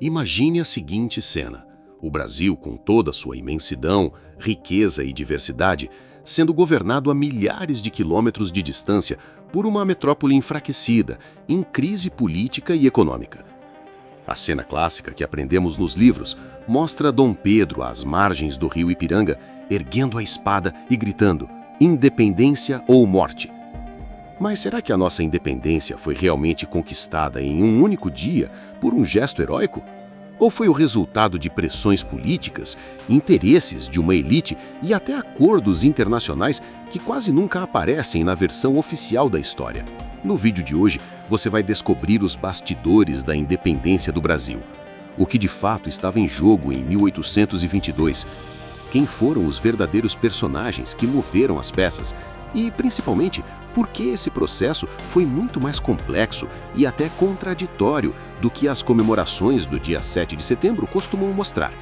Imagine a seguinte cena: o Brasil, com toda a sua imensidão, riqueza e diversidade, sendo governado a milhares de quilômetros de distância por uma metrópole enfraquecida, em crise política e econômica. A cena clássica que aprendemos nos livros mostra Dom Pedro às margens do rio Ipiranga, erguendo a espada e gritando: "Independência ou morte!". Mas será que a nossa independência foi realmente conquistada em um único dia por um gesto heróico? Ou foi o resultado de pressões políticas, interesses de uma elite e até acordos internacionais que quase nunca aparecem na versão oficial da história? No vídeo de hoje, você vai descobrir os bastidores da independência do Brasil. O que de fato estava em jogo em 1822. Quem foram os verdadeiros personagens que moveram as peças? E, principalmente, por que esse processo foi muito mais complexo e até contraditório do que as comemorações do dia 7 de setembro costumam mostrar.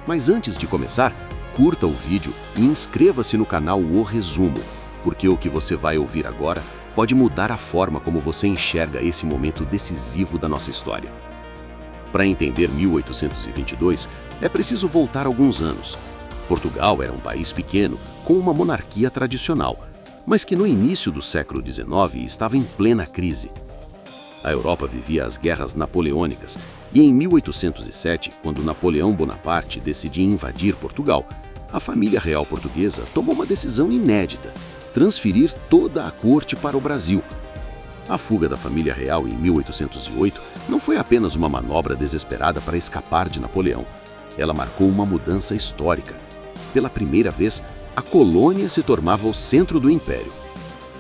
Mas antes de começar, curta o vídeo e inscreva-se no canal O Resumo, porque o que você vai ouvir agora pode mudar a forma como você enxerga esse momento decisivo da nossa história. Para entender 1822, é preciso voltar alguns anos. Portugal era um país pequeno, com uma monarquia tradicional, mas que no início do século XIX estava em plena crise. A Europa vivia as guerras napoleônicas e em 1807, quando Napoleão Bonaparte decidiu invadir Portugal, a família real portuguesa tomou uma decisão inédita: transferir toda a corte para o Brasil. A fuga da família real em 1808 não foi apenas uma manobra desesperada para escapar de Napoleão. Ela marcou uma mudança histórica. Pela primeira vez, a colônia se tornava o centro do império.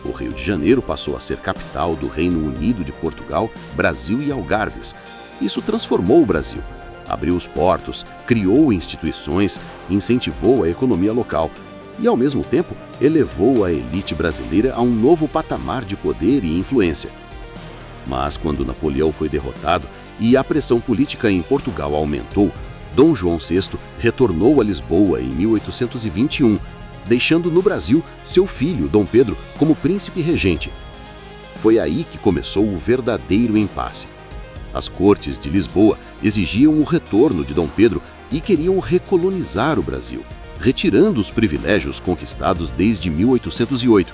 O Rio de Janeiro passou a ser capital do Reino Unido de Portugal, Brasil e Algarves. Isso transformou o Brasil. Abriu os portos, criou instituições, incentivou a economia local e, ao mesmo tempo, elevou a elite brasileira a um novo patamar de poder e influência. Mas quando Napoleão foi derrotado e a pressão política em Portugal aumentou, Dom João VI retornou a Lisboa em 1821, deixando no Brasil seu filho, Dom Pedro, como príncipe regente. Foi aí que começou o verdadeiro impasse. As cortes de Lisboa exigiam o retorno de Dom Pedro e queriam recolonizar o Brasil, retirando os privilégios conquistados desde 1808.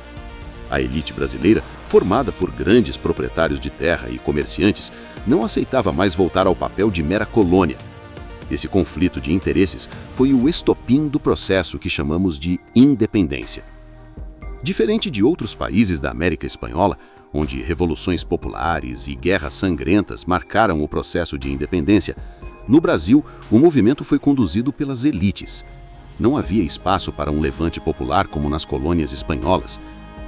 A elite brasileira, formada por grandes proprietários de terra e comerciantes, não aceitava mais voltar ao papel de mera colônia. Esse conflito de interesses foi o estopim do processo que chamamos de independência. Diferente de outros países da América Espanhola, onde revoluções populares e guerras sangrentas marcaram o processo de independência, no Brasil o movimento foi conduzido pelas elites. Não havia espaço para um levante popular como nas colônias espanholas.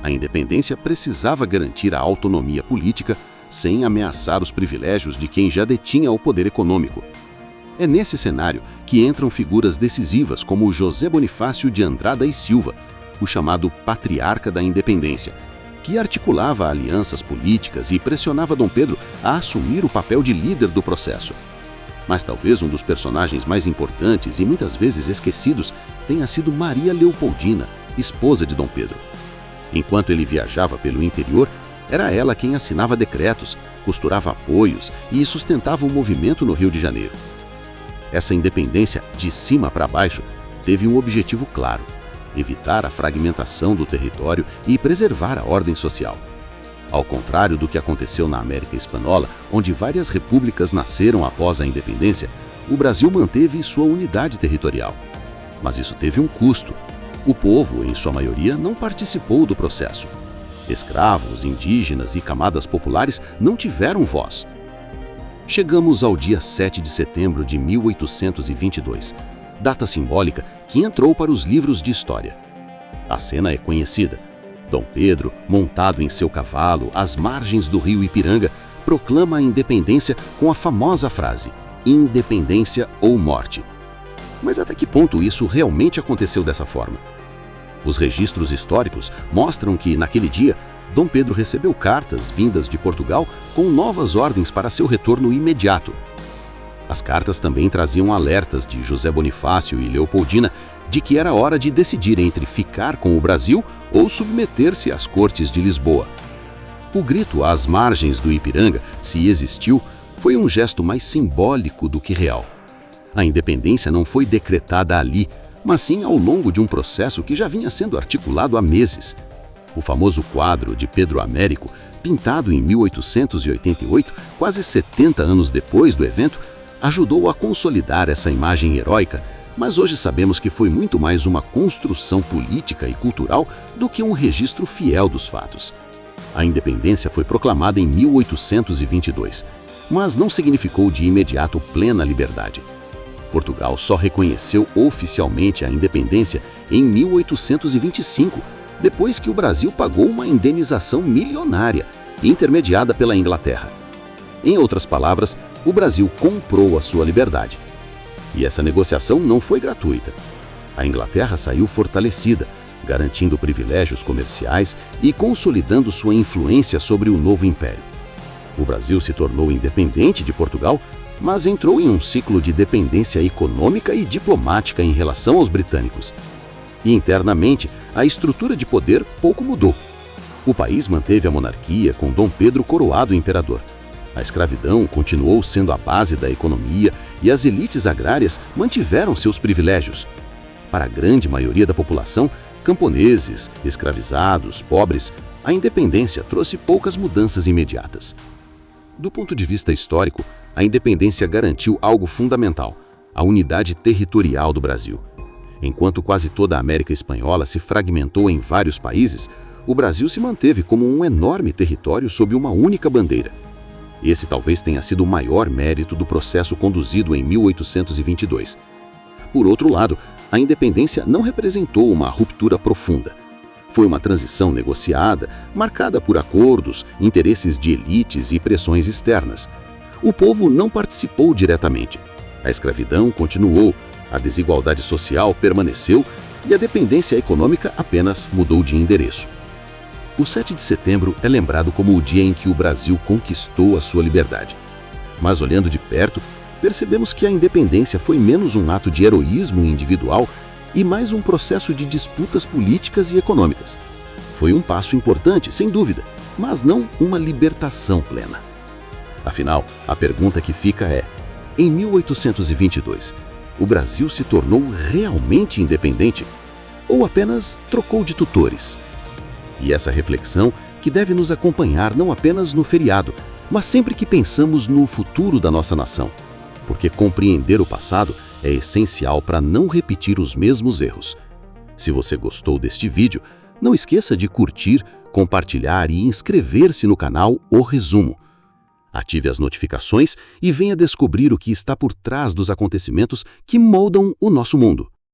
A independência precisava garantir a autonomia política sem ameaçar os privilégios de quem já detinha o poder econômico. É nesse cenário que entram figuras decisivas como José Bonifácio de Andrada e Silva, o chamado Patriarca da Independência, que articulava alianças políticas e pressionava Dom Pedro a assumir o papel de líder do processo. Mas talvez um dos personagens mais importantes e muitas vezes esquecidos tenha sido Maria Leopoldina, esposa de Dom Pedro. Enquanto ele viajava pelo interior, era ela quem assinava decretos, costurava apoios e sustentava o movimento no Rio de Janeiro. Essa independência, de cima para baixo, teve um objetivo claro: evitar a fragmentação do território e preservar a ordem social. Ao contrário do que aconteceu na América Espanhola, onde várias repúblicas nasceram após a independência, o Brasil manteve sua unidade territorial. Mas isso teve um custo. O povo, em sua maioria, não participou do processo. Escravos, indígenas e camadas populares não tiveram voz. Chegamos ao dia 7 de setembro de 1822, data simbólica que entrou para os livros de história. A cena é conhecida. Dom Pedro, montado em seu cavalo às margens do rio Ipiranga, proclama a independência com a famosa frase: "Independência ou morte". Mas até que ponto isso realmente aconteceu dessa forma? Os registros históricos mostram que, naquele dia, Dom Pedro recebeu cartas vindas de Portugal com novas ordens para seu retorno imediato. As cartas também traziam alertas de José Bonifácio e Leopoldina de que era hora de decidir entre ficar com o Brasil ou submeter-se às cortes de Lisboa. O grito às margens do Ipiranga, se existiu, foi um gesto mais simbólico do que real. A independência não foi decretada ali, mas sim ao longo de um processo que já vinha sendo articulado há meses. O famoso quadro de Pedro Américo, pintado em 1888, quase 70 anos depois do evento, ajudou a consolidar essa imagem heróica, mas hoje sabemos que foi muito mais uma construção política e cultural do que um registro fiel dos fatos. A independência foi proclamada em 1822, mas não significou de imediato plena liberdade. Portugal só reconheceu oficialmente a independência em 1825, depois que o Brasil pagou uma indenização milionária, intermediada pela Inglaterra. Em outras palavras, o Brasil comprou a sua liberdade. E essa negociação não foi gratuita. A Inglaterra saiu fortalecida, garantindo privilégios comerciais e consolidando sua influência sobre o novo império. O Brasil se tornou independente de Portugal, mas entrou em um ciclo de dependência econômica e diplomática em relação aos britânicos. E internamente, a estrutura de poder pouco mudou. O país manteve a monarquia com Dom Pedro coroado imperador. A escravidão continuou sendo a base da economia e as elites agrárias mantiveram seus privilégios. Para a grande maioria da população, camponeses, escravizados, pobres, a independência trouxe poucas mudanças imediatas. Do ponto de vista histórico, a independência garantiu algo fundamental: a unidade territorial do Brasil. Enquanto quase toda a América Espanhola se fragmentou em vários países, o Brasil se manteve como um enorme território sob uma única bandeira. Esse talvez tenha sido o maior mérito do processo conduzido em 1822. Por outro lado, a independência não representou uma ruptura profunda. Foi uma transição negociada, marcada por acordos, interesses de elites e pressões externas. O povo não participou diretamente. A escravidão continuou, a desigualdade social permaneceu e a dependência econômica apenas mudou de endereço. O 7 de setembro é lembrado como o dia em que o Brasil conquistou a sua liberdade. Mas olhando de perto, percebemos que a independência foi menos um ato de heroísmo individual e mais um processo de disputas políticas e econômicas. Foi um passo importante, sem dúvida, mas não uma libertação plena. Afinal, a pergunta que fica é: em 1822, o Brasil se tornou realmente independente ou apenas trocou de tutores? E essa reflexão que deve nos acompanhar não apenas no feriado, mas sempre que pensamos no futuro da nossa nação, porque compreender o passado é essencial para não repetir os mesmos erros. Se você gostou deste vídeo, não esqueça de curtir, compartilhar e inscrever-se no canal O Resumo. Ative as notificações e venha descobrir o que está por trás dos acontecimentos que moldam o nosso mundo.